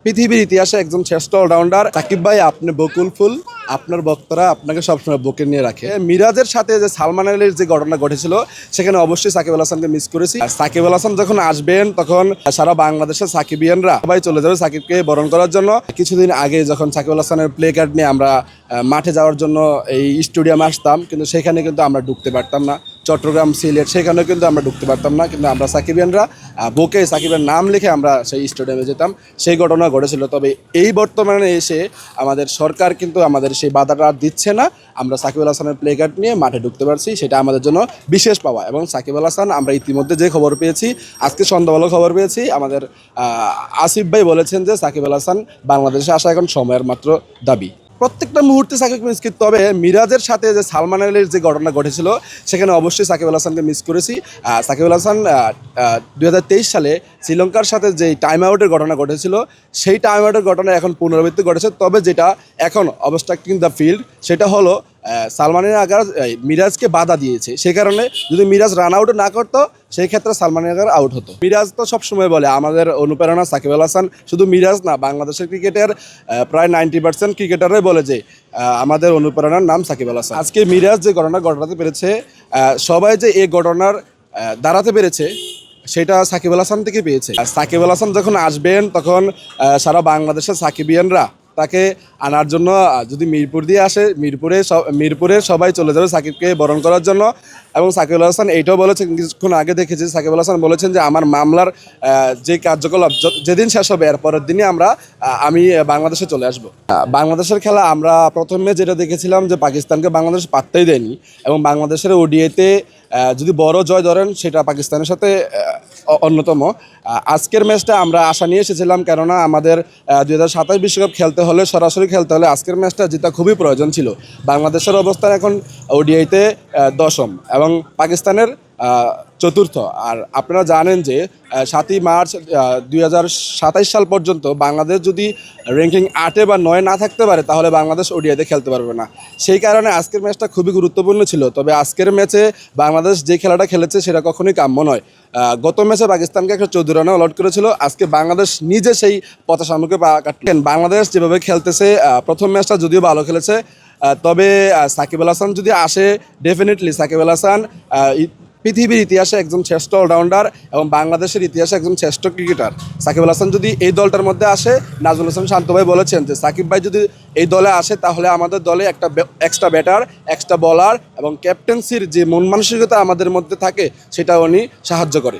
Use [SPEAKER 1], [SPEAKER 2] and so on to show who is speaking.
[SPEAKER 1] পৃথিবীর ইতিহাসে একজন শ্রেষ্ঠ অলরাউন্ডার সাকিব ভাই। আপনি বকুল ফুল, আপনার বক্তারা আপনাকে সবসময় বুকে নিয়ে রাখে। মিরাজের সাথে যে সালমান আলীর যে ঘটনা ঘটেছিল সেখানে অবশ্যই সাকিব আল হাসানকে মিস করেছি। সাকিব আল হাসান যখন আসবেন তখন সারা বাংলাদেশের সাকিবিয়ানরা সবাই চলে যাবে সাকিবকে বরণ করার জন্য। কিছুদিন আগে যখন সাকিব আল হাসানের প্লে কার্ড নিয়ে আমরা মাঠে যাওয়ার জন্য এই স্টেডিয়ামে আসতাম, কিন্তু সেখানে কিন্তু আমরা ঢুকতে পারতাম না। চট্টগ্রাম, সিলেট সেখানেও কিন্তু আমরা ঢুকতে পারতাম না, কিন্তু আমরা সাকিবিয়ানরা বুকে সাকিবের নাম লিখে আমরা সেই স্টেডিয়ামে যেতাম। সেই ঘটনা ঘটেছিল। তবে এই বর্তমানে এসে আমাদের সরকার কিন্তু আমাদের সেই বাধাটা আর দিচ্ছে না। আমরা সাকিব আল হাসানের প্লে কার্ড নিয়ে মাঠে ঢুকতে পারছি, সেটা আমাদের জন্য বিশেষ পাওয়া। এবং সাকিব আল হাসান, আমরা ইতিমধ্যে যে খবর পেয়েছি, আজকে সন্ধ্যাবেলা খবর পেয়েছি, আমাদের আসিফ ভাই বলেছেন যে সাকিব আল হাসান বাংলাদেশে আসা এখন সময়ের মাত্র দাবি। প্রত্যেকটা মুহূর্তে সাকিবকে মিস করতে হবে। মিরাজের সাথে যে সালমান আলীর যে ঘটনা ঘটেছিল সেখানে অবশ্যই সাকিব আল হাসানকে মিস করেছি। সাকিব আল হাসান 2023 সালে শ্রীলঙ্কার সাথে যে টাইম আউটের ঘটনা ঘটেছিল, সেই টাইম আউটের ঘটনা এখন পুনরাবৃত্তি ঘটেছে। তবে যেটা এখন অবস্ট্রাক্টিং দ্য ফিল্ড সেটা হলো সালমানের আগার মিরাজকে বাধা দিয়েছে। সেই কারণে যদি মিরাজ রান আউট না করতো সেই ক্ষেত্রে সালমানের আগার আউট হতো। মিরাজ তো সবসময় বলে আমাদের অনুপ্রেরণা সাকিব আল হাসান। শুধু মিরাজ না, বাংলাদেশের ক্রিকেটের প্রায় 90% ক্রিকেটারই বলে যে আমাদের অনুপ্রেরণার নাম সাকিব আল হাসান। আজকে মিরাজ যে ঘটনা ঘটাতে পেরেছে, সবাই যে এই ঘটনার দাঁড়াতে পেরেছে সেটা সাকিব আল হাসান থেকে পেয়েছে। সাকিব আল হাসান যখন আসবেন তখন সারা বাংলাদেশের সাকিবিয়ানরা তাকে আনার জন্য, যদি মিরপুর দিয়ে আসে, মিরপুরে সবাই চলে যাবে সাকিবকে বরণ করার জন্য। এবং সাকিব আল হাসান এইটাও বলেছেন, কিছুক্ষণ আগে দেখেছি সাকিব আল হাসান বলেছেন যে আমার মামলার যে কার্যকলাপ যেদিন শেষ হবে এর পরের দিনই আমি বাংলাদেশে চলে আসব। বাংলাদেশের খেলা আমরা প্রথমে যেটা দেখেছিলাম যে পাকিস্তানকে বাংলাদেশ পাত্তাই দেয়নি, এবং বাংলাদেশের ওডিআইতে যদি বড় জয় ধরেন সেটা পাকিস্তানের সাথে অন্যতম। আজকের ম্যাচটা আমরা আশা নিয়ে এসেছিলাম, কেননা আমাদের 2027 বিশ্বকাপ খেলতে হলে, সরাসরি খেলতে হলে আজকের ম্যাচটা জেতা খুবই প্রয়োজন ছিল। বাংলাদেশের অবস্থান এখন ওডিআইতে 10ম এবং পাকিস্তানের 4র্থ। আর আপনারা জানেন যে 7ই মার্চ 2027 সাল পর্যন্ত বাংলাদেশ যদি র্যাঙ্কিং 8 বা 9 না থাকতে পারে তাহলে বাংলাদেশ ওডিআইতে খেলতে পারবে না। সেই কারণে আজকের ম্যাচটা খুবই গুরুত্বপূর্ণ ছিল। তবে আজকের ম্যাচে বাংলাদেশ যে খেলাটা খেলেছে সেটা কখনোই কাম্য নয়। গত ম্যাচে পাকিস্তানকে 114 রানে অলআউট করেছিল, আজকে বাংলাদেশ নিজে সেই পথের সম্মুখে পা কাটলেন। বাংলাদেশ যেভাবে খেলতেছে, প্রথম ম্যাচটা যদিও ভালো খেলেছে, তবে সাকিব আল হাসান যদি আসে, ডেফিনেটলি সাকিব আল হাসান পৃথিবীর ইতিহাসে একজন শ্রেষ্ঠ অলরাউন্ডার এবং বাংলাদেশের ইতিহাসে একজন শ্রেষ্ঠ ক্রিকেটার। সাকিব আল হাসান যদি এই দলটার মধ্যে আসে, নাজমুল হাসান শান্ত ভাই বলেছেন যে সাকিব ভাই যদি এই দলে আসে তাহলে আমাদের দলে একটা এক্সট্রা ব্যাটার, এক্সট্রা বলার এবং ক্যাপ্টেন্সির যে মন মানসিকতা আমাদের মধ্যে থাকে সেটা উনি সাহায্য করে।